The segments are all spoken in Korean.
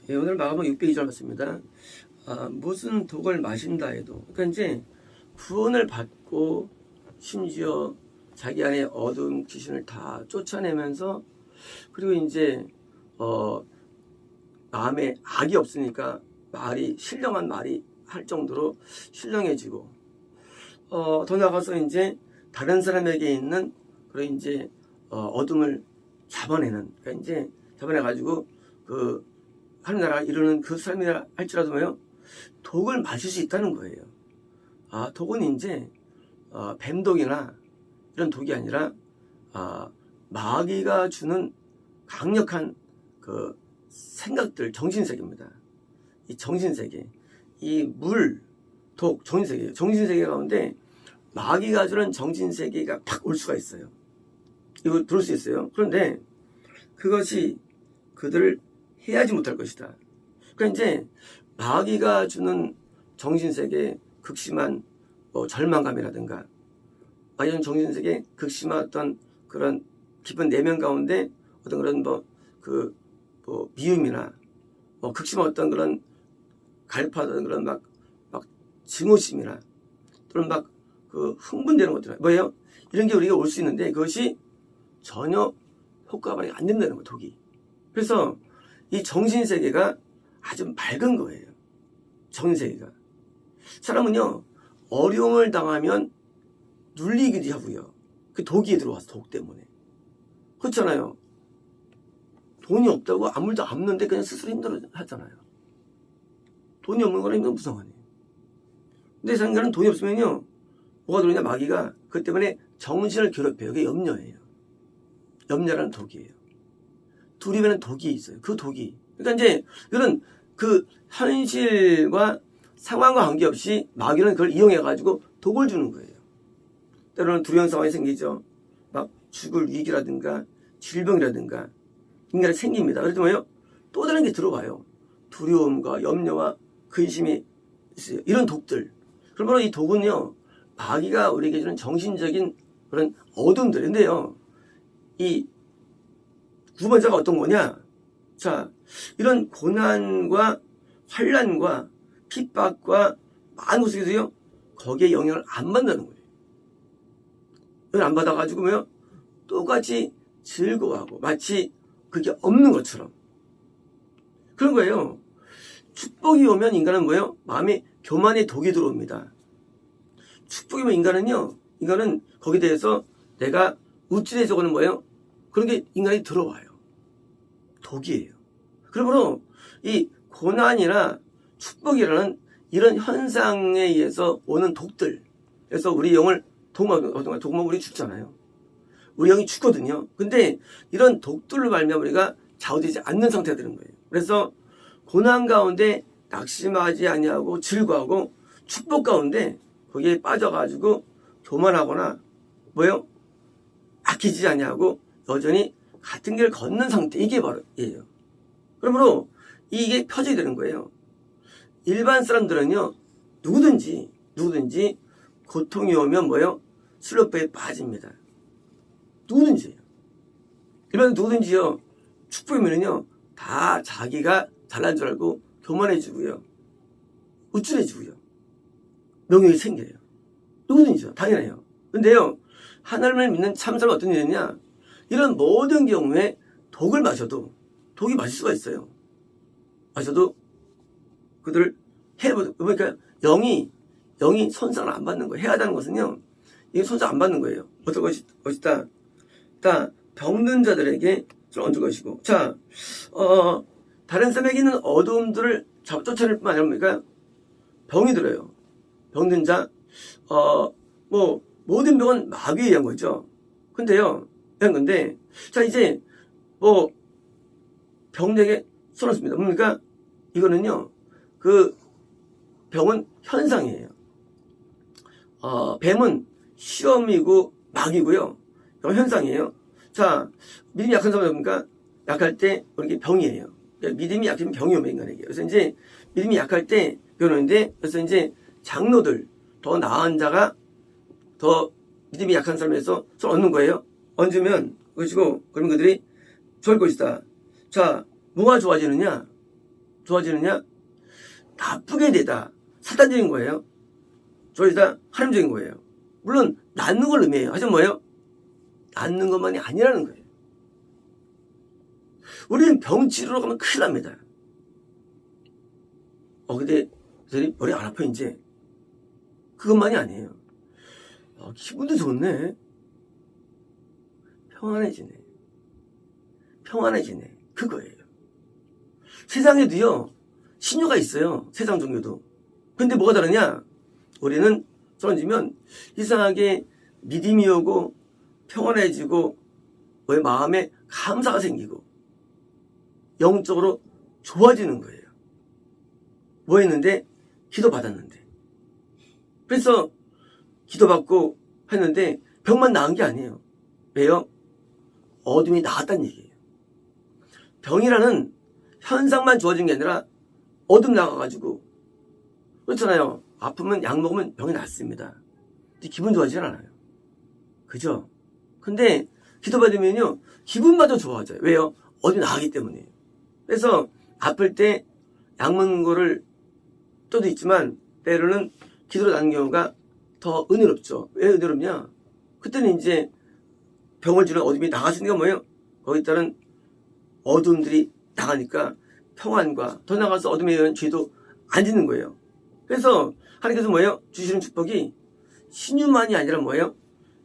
예, 오늘 마감은 602절 맞습니다. 무슨 독을 마신다 해도, 그러니까 이제 구원을 받고 심지어 자기 안에 어두운 귀신을 다 쫓아내면서, 그리고 이제 마음에 악이 없으니까 신령한 말이 할 정도로 신령해지고, 더 나아가서 이제 다른 사람에게 있는 그런 이제 어둠을 잡아내는, 그러니까 이제 잡아내가지고 그 하늘나라 이루는 그 사람이라 할지라도 뭐요, 독을 마실 수 있다는 거예요. 독은 이제 뱀독이나 이런 독이 아니라 마귀가 주는 강력한 그 생각들, 정신세계입니다. 이 정신세계, 이 물, 독, 정신세계, 정신세계 가운데 마귀가 주는 정신세계가 팍 올 수가 있어요. 이거 들을 수 있어요. 그런데 그것이 그들을 해하지 못할 것이다. 그러니까 이제 마귀가 주는 정신세계 극심한 절망감이라든가, 아니면 정신세계 극심한 어떤 그런 깊은 내면 가운데 어떤 그런 미움이나 극심한 어떤 그런 갈파하는 그런 막 증오심이나 또는 흥분되는 것들, 뭐예요? 이런 게 우리가 올 수 있는데 그것이 전혀 효과가 안 된다는 거예요, 독이. 그래서 이 정신세계가 아주 맑은 거예요. 정신세계가. 사람은요, 어려움을 당하면 눌리기도 하고요. 그 독이 들어와서, 독 때문에. 그렇잖아요. 돈이 없다고 아무도 없는데 그냥 스스로 힘들어 하잖아요. 돈이 없는 거는 이건 무상하네. 근데 생각은 돈이 없으면요, 뭐가 들어오냐, 마귀가 그것 때문에 정신을 괴롭혀요. 그게 염려예요. 염려라는 독이에요. 두려움에는 독이 있어요. 그 독이. 그러니까 이제 이런 그 현실과 상황과 관계없이 마귀는 그걸 이용해가지고 독을 주는 거예요. 때로는 두려운 상황이 생기죠. 막 죽을 위기라든가 질병이라든가 인간이 생깁니다. 그래도 뭐예요? 또 다른 게 들어와요. 두려움과 염려와 근심이 있어요. 이런 독들. 그러므로 이 독은요, 마귀가 우리에게 주는 정신적인 그런 어둠들인데요. 이 두 번째가 어떤 거냐? 자, 이런 고난과 환난과 핍박과 많은 곳에서요, 거기에 영향을 안 받는다는 거예요. 영향을 안 받아가지고 뭐요? 똑같이 즐거워하고 마치 그게 없는 것처럼 그런 거예요. 축복이 오면 인간은 뭐예요? 마음에 교만의 독이 들어옵니다. 축복이 오면 인간은 거기에 대해서 내가 우쭐해서는 뭐예요? 그런 게 인간이 들어와요. 독이에요. 그러므로 이 고난이나 축복이라는 이런 현상에 의해서 오는 독들, 그래서 우리 영을 독만 우리 죽잖아요. 우리 영이 죽거든요. 근데 이런 독들로 말미암아 우리가 좌우되지 않는 상태가 되는 거예요. 그래서 고난 가운데 낙심하지 아니하고 즐거워하고, 축복 가운데 거기에 빠져가지고 교만하거나 뭐예요? 아끼지 아니하고 여전히 같은 길을 걷는 상태, 이게 바로 예요. 그러므로 이게 펴져야 되는 거예요. 일반 사람들은요, 누구든지 고통이 오면 뭐예요? 슬로프에 빠집니다. 누구든지요. 일반 누구든지요, 축복이면은요, 다 자기가 잘난 줄 알고 교만해지고요, 우쭐해지고요, 명예가 생겨요. 누구든지요. 당연해요. 근데요, 하나님을 믿는 참사람은 어떤 일이냐, 이런 모든 경우에 독을 마셔도, 독이 마실 수가 있어요. 마셔도 그들을 그러니까 영이 손상을 안 받는 거예요. 해하다는 것은요, 이게 손상 안 받는 거예요. 어떤 것이다. 병든 자들에게 얹을 것이고. 자, 다른 사람에게 있는 어두움들을 쫓아낼 뿐만 아니라 병이 들어요. 병든 자, 모든 병은 마귀에 의한 거죠. 근데요, 근데, 자, 이제, 병에게 써놨습니다. 뭡니까? 이거는요, 그 병은 현상이에요. 뱀은 시험이고 마귀고요. 병은 현상이에요. 자, 믿음이 약한 사람은 뭡니까? 약할 때, 이게 병이에요. 그러니까 믿음이 약하면 병이 오면 인간에게. 그래서 이제, 믿음이 약할 때 병오는데, 그래서 이제, 장로들, 더 나은 자가 더 믿음이 약한 사람에서 손 얹는 거예요. 얹으면, 그러면 그들이 좋을 것이다. 자, 뭐가 좋아지느냐? 좋아지느냐? 나쁘게 되다. 사단적인 거예요. 좋아지다. 하나님적인 거예요. 물론 낫는 걸 의미해요. 하지만 뭐예요? 낫는 것만이 아니라는 거예요. 우리는 병 치료로 가면 큰일 납니다. 근데 머리 안 아파 이제. 그것만이 아니에요. 기분도 좋네. 평안해지네. 평안해지네. 그거예요. 세상에도요, 신유가 있어요. 세상 종교도. 근데 뭐가 다르냐? 우리는 던지면 이상하게 믿음이 오고 평안해지고 왜 마음에 감사가 생기고 영적으로 좋아지는 거예요. 뭐 했는데? 기도 받았는데. 그래서 기도받고 했는데 병만 나은 게 아니에요. 왜요? 어둠이 나았다는 얘기예요. 병이라는 현상만 좋아진 게 아니라 어둠 나가가지고 그렇잖아요. 아프면 약 먹으면 병이 낫습니다. 근데 기분 좋아지진 않아요. 그죠? 근데 기도받으면요 기분마저 좋아져요. 왜요? 어둠이 나가기 때문이에요. 그래서 아플 때 약 먹는 거를 또도 있지만 때로는 기도로 나는 경우가 더 은혜롭죠. 왜 은혜롭냐? 그때는 이제 병을 주는 어둠이 나갔으니까 뭐예요? 거기에 따른 어둠들이 나가니까 평안과 더 나가서 어둠에 의한 죄도 안 짓는 거예요. 그래서 하나님께서 뭐예요? 주시는 축복이 신유만이 아니라 뭐예요?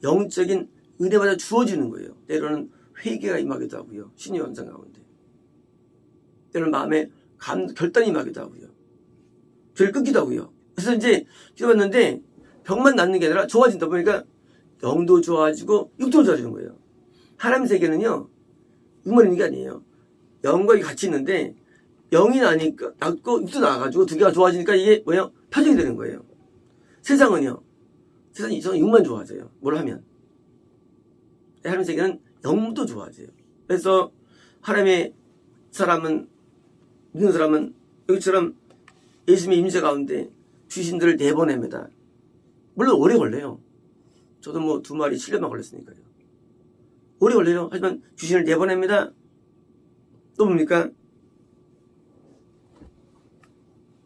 영적인 은혜마저 주어지는 거예요. 때로는 회개가 임하기도 하고요. 신유 현상 가운데. 때로는 마음에 결단이 임하기도 하고요. 죄를 끊기도 하고요. 그래서 이제 기도했는데 병만 낫는 게 아니라 좋아진다 보니까 영도 좋아지고 육도 좋아지는 거예요. 하나님 세계는요. 육만 있는 게 아니에요. 영과 육이 같이 있는데 영이 나니까 낫고 육도 나와가지고 두 개가 좋아지니까 이게 뭐예요? 표정이 되는 거예요. 세상은요. 세상이 육만 좋아져요. 뭘 하면. 하나님 세계는 영도 좋아져요. 그래서 하나님의 사람은 믿는 사람은 여기처럼 예수님의 임재 가운데 귀신들을 내보냅니다. 물론 오래 걸려요. 저도 뭐 2마리 7년만 걸렸으니까요. 오래 걸려요. 하지만 귀신을 내보냅니다. 또 뭡니까?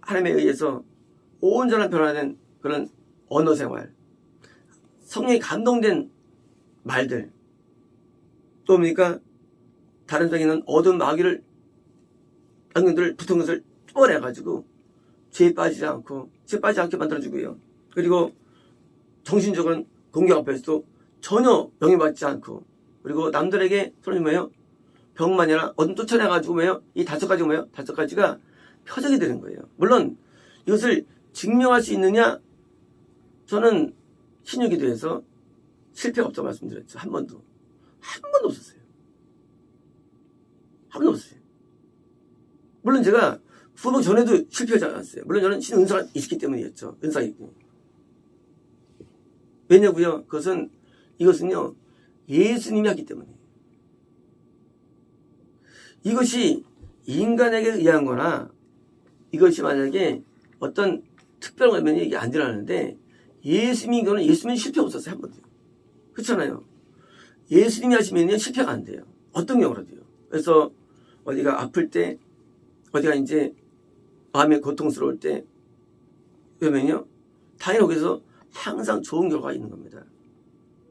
하나님에 의해서 온전한 변화된 그런 언어 생활, 성령이 감동된 말들, 또 뭡니까? 다른 성에는 어두운 마귀를 악령들을 붙은 것을 뚫어내가지고 죄에 빠지지 않게 만들어주고요. 그리고 정신적으로는 공격 앞에서도 전혀 영향받지 않고, 그리고 남들에게 손이 뭐예요? 병만이 아니라 어둠 쫓아내가지고 뭐예요? 이 5가지가 뭐예요? 5가지가 표적이 되는 거예요. 물론 이것을 증명할 수 있느냐? 저는 신유기도에서 실패가 없다고 말씀드렸죠. 한 번도 없었어요. 한 번도 없었어요. 물론 제가 구속 전에도 실패하지 않았어요. 물론 저는 신 은사가 있기 때문이었죠. 은사가 있고. 왜냐고요? 이것은요 예수님이 하기 때문이에요. 이것이 인간에게 의한 거나 이것이 만약에 어떤 특별한 거면 이게 안 일어나는데 예수님이 거는 예수님은 실패가 없었어요. 한 번도. 그렇잖아요. 예수님이 하시면요 실패가 안 돼요. 어떤 경우라도요. 그래서 어디가 아플 때, 어디가 이제 마음이 고통스러울 때, 그러면요 당연히 거기서 항상 좋은 결과가 있는 겁니다.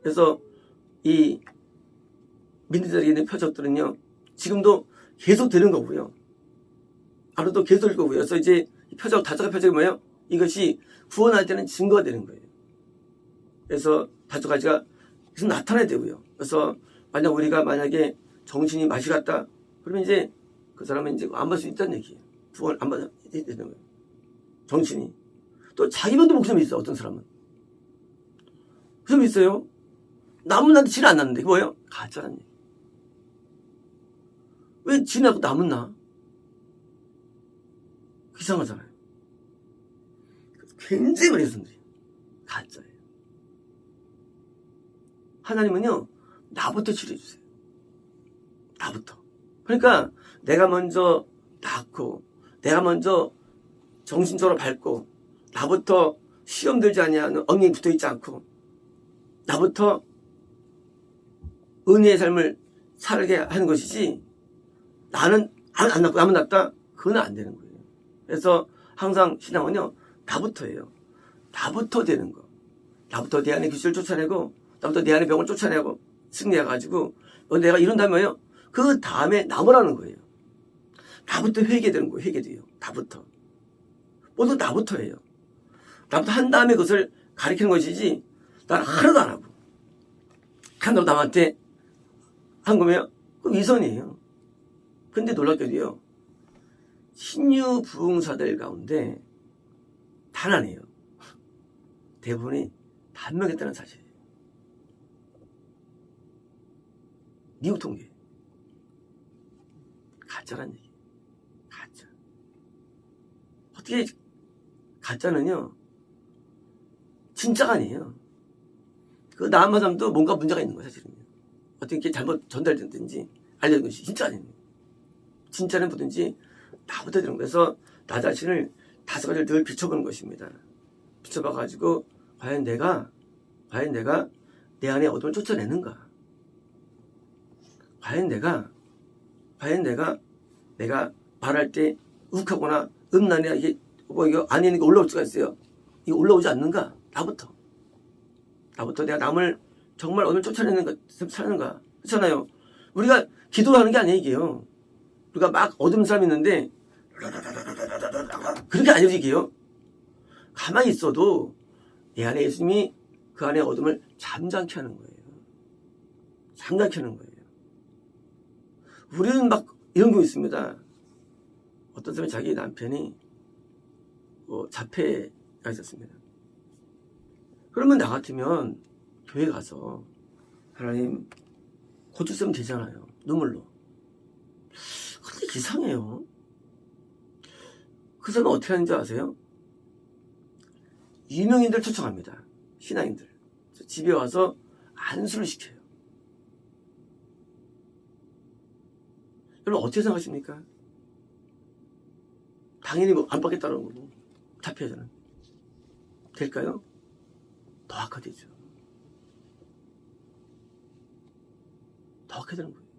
그래서 이 믿는 자에게 있는 표적들은요 지금도 계속 되는 거고요. 앞으로도 계속 될 거고요. 그래서 이제 표적, 5가지 표적이 뭐예요? 이것이 구원할 때는 증거가 되는 거예요. 그래서 5가지가 계속 나타나야 되고요. 그래서 우리가 만약에 정신이 맛이 갔다, 그러면 이제 그 사람은 이제 안 받을 수 있다는 얘기예요. 구원 안 받아야 되는 거예요. 정신이. 또 자기만도 목숨이 있어요. 어떤 사람은. 그 사람이 있어요. 남은 나한테 질 안 났는데. 그게 뭐예요? 가짜라는 얘기. 왜 질 나고 남은 나? 이상하잖아요. 굉장히 많이 선들이 가짜예요. 하나님은요 나부터 치료해주세요. 나부터. 그러니까 내가 먼저 낫고 내가 먼저 정신적으로 밝고 나부터 시험 들지 아니하는 엉덩이 붙어있지 않고 나부터 은혜의 삶을 살게 하는 것이지 나는 안 낫고 남은 낫다 그건 안 되는 거예요. 그래서 항상 신앙은요, 나부터예요. 나부터 되는 거. 나부터 내 안에 귀신을 쫓아내고, 나부터 내 안에 병을 쫓아내고, 승리해가지고, 내가 이룬다면요, 그 다음에 나무라는 거예요. 나부터 회개되는 거예요, 회개돼요. 나부터. 모두 나부터예요. 나부터 한 다음에 그것을 가리키는 것이지, 난 하나도 안 하고. 한다고 남한테 한 거면, 그 위선이에요. 근데 놀랍게도요, 신유 부흥사들 가운데 단 하나예요. 대부분이 단명했다는 사실이에요. 미국 통계. 가짜란 얘기. 가짜. 어떻게 가짜는요, 진짜가 아니에요. 그 나만 사람도 뭔가 문제가 있는 거예요, 사실은. 어떻게 잘못 전달됐든지 알려진 것이 진짜 아니에요. 진짜는 뭐든지 나부터 되는 거예요. 그래서 나 자신을 5가지를 늘 비춰보는 것입니다. 비춰봐가지고 과연 내가 내 안에 어둠을 쫓아내는가? 과연 내가 말할 때 욱하거나 음란이나 이게 뭐 이거 안에 있는 게 올라올 수가 있어요. 이거 올라오지 않는가? 나부터 내가 남을 정말 어둠을 쫓아내는가, 사는가? 그렇잖아요. 우리가 기도하는 게 아니에요, 이게요. 우리가 막 어둠 사람 있는데 그렇게 안 이루어지게요. 가만히 있어도 내 안에 예수님이 그 안에 어둠을 잠잠케 하는 거예요. 잠잠케 하는 거예요. 우리는 막 이런 경우 있습니다. 어떤 사람이 자기 남편이 자폐가 있었습니다. 그러면 나 같으면 교회 가서 하나님 고쳤으면 되잖아요. 눈물로. 근데 이상해요. 그 사람은 어떻게 하는지 아세요? 유명인들 초청합니다. 신앙인들. 집에 와서 안수를 시켜요. 여러분 어떻게 생각하십니까? 당연히 뭐 안 받겠다는 거고 자폐자는 될까요? 더 악화되죠. 더 악화되는 거예요.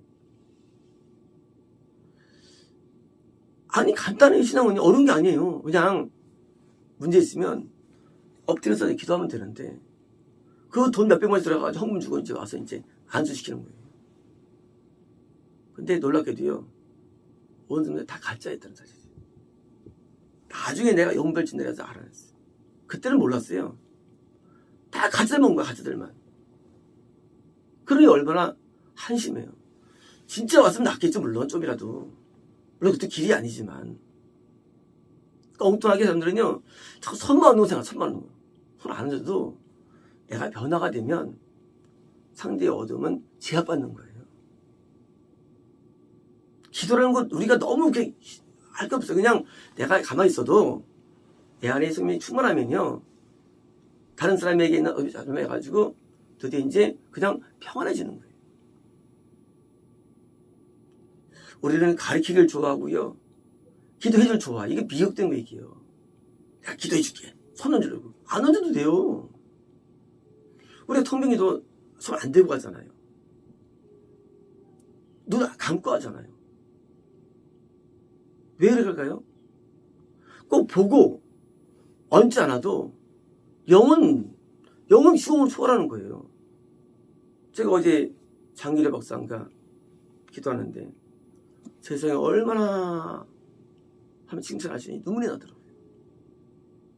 아니 간단해요. 신앙은 어려운 게 아니에요. 그냥 문제 있으면 엎드려서 기도하면 되는데 그 돈 몇백만원씩 들어가가지고 헌금 주고 이제 와서 이제 안수시키는 거예요. 근데 놀랍게도요, 온 사람들 다 가짜였다는 사실이에요. 나중에 내가 영별진 내려서 알아냈어요. 그때는 몰랐어요. 다 가짜만 온 거야, 가짜들만. 그러니 얼마나 한심해요. 진짜 왔으면 낫겠죠, 물론 좀이라도. 물론 그것도 길이 아니지만. 그러니까 엉뚱하게 사람들은요, 자꾸 손만 얹는 거 생각, 손만 얹는 거. 손 안 얹어도 내가 변화가 되면 상대의 어둠은 제압받는 거예요. 기도라는 건 우리가 너무 이렇게 할 게 없어요. 그냥 내가 가만히 있어도 내 안에 성령이 충만하면요, 다른 사람에게 있는 어둠이 자존해가지고 드디어 이제 그냥 평안해지는 거예요. 우리는 가르치기를 좋아하고요, 기도해줄 좋아. 이게 미혹된 거 얘기예요. 야, 기도해줄게. 손 얹으려고. 안 얹어도 돼요. 우리가 통병이도 손 안 대고 가잖아요. 눈 감고 하잖아요. 왜 그럴까요? 꼭 보고 얹지 않아도 영은 휴공을 초월하는 거예요. 제가 어제 장기래 박사님과 기도하는데 세상에 얼마나 하면 칭찬하시니 눈물이 나더라고요.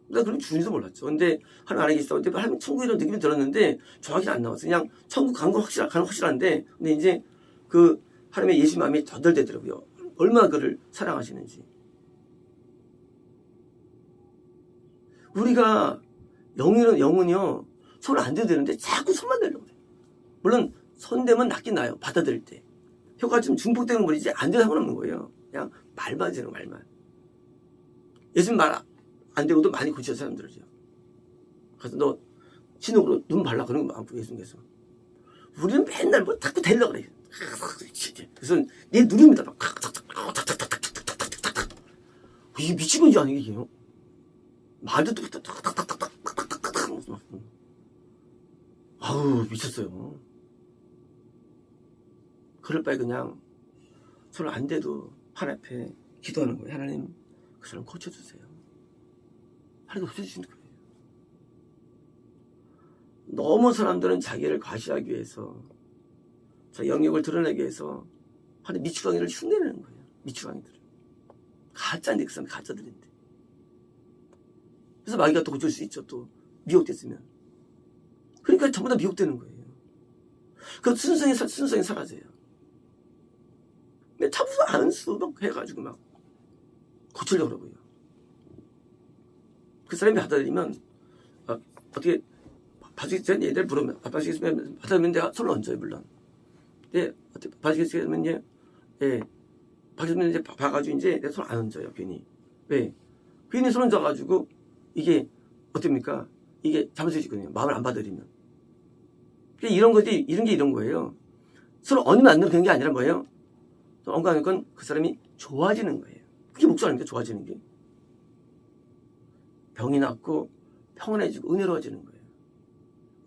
내가 그런 줄지도 몰랐죠. 근데 하나님 안에 계시다고 근데 하나님 천국이라는 느낌이 들었는데 정확히 안 나왔어요. 그냥 천국 간 건 확실한데 근데 이제 그 하나님의 예수 마음이 전달되더라고요. 얼마나 그를 사랑하시는지. 우리가 영은요, 손을 안 대도 되는데 자꾸 손만 대려고 해요. 물론 손 대면 낫긴 나요. 받아들일 때. 효과가 좀 증폭되는 거지 안 돼도 상관없는 거예요. 그냥 말만 되는 말만. 예수님 말 안 되고도 많이 고치는 사람들이죠. 그래서 너 진흙으로 눈 발라 그런 거 많고 예수님께서. 우리는 맨날 뭐 자꾸 대려고 그래요. 그래서 내 누릅니다. 막 이게 미친 건지 아니겠어요? 말도 아우 미쳤어요. 그럴 바에 그냥 손을 안 대도 하나님 앞에 기도하는 거예요. 하나님 그 사람 고쳐주세요. 하나님 없애주시는 거예요. 너무 사람들은 자기를 과시하기 위해서, 자기 영역을 드러내기 위해서 하나님 미추광이를 흉내내는 거예요. 미추광이들을. 가짜인데, 그 사람 가짜들인데. 그래서 마귀가 또 고칠 수 있죠. 또 미혹됐으면. 그러니까 전부 다 미혹되는 거예요. 그 순성이 사라져요. 근데 참수 안수 막 해가지고 막 고치려고 그러고요. 그 사람이 받아들이면 어떻게 봐주겠어요? 얘들 부르면 봐주겠으면 받아들이면 내가 손을 얹어요. 물론. 예, 어떻게 봐주겠으면 봐주면 이제 봐가지고 이제 내 손 안 얹어요. 괜히. 왜? 괜히 손 얹어가지고 이게 어떻습니까? 이게 잘못이거든요. 마음을 안 받아들이면. 이런 거지, 이런 게 이런 거예요. 서로 얹으면 안 되는 게 아니라 뭐예요? 얹어가는 건 그 사람이 좋아지는 거예요. 그게 목적 아닙니까? 좋아지는 게. 병이 낫고 평온해지고 은혜로워지는 거예요.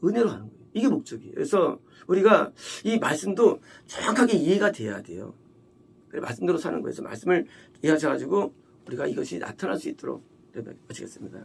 은혜로 하는 거예요. 이게 목적이에요. 그래서 우리가 이 말씀도 정확하게 이해가 돼야 돼요. 말씀대로 사는 거예요. 그래서 말씀을 이해하셔가지고 우리가 이것이 나타날 수 있도록 마치겠습니다.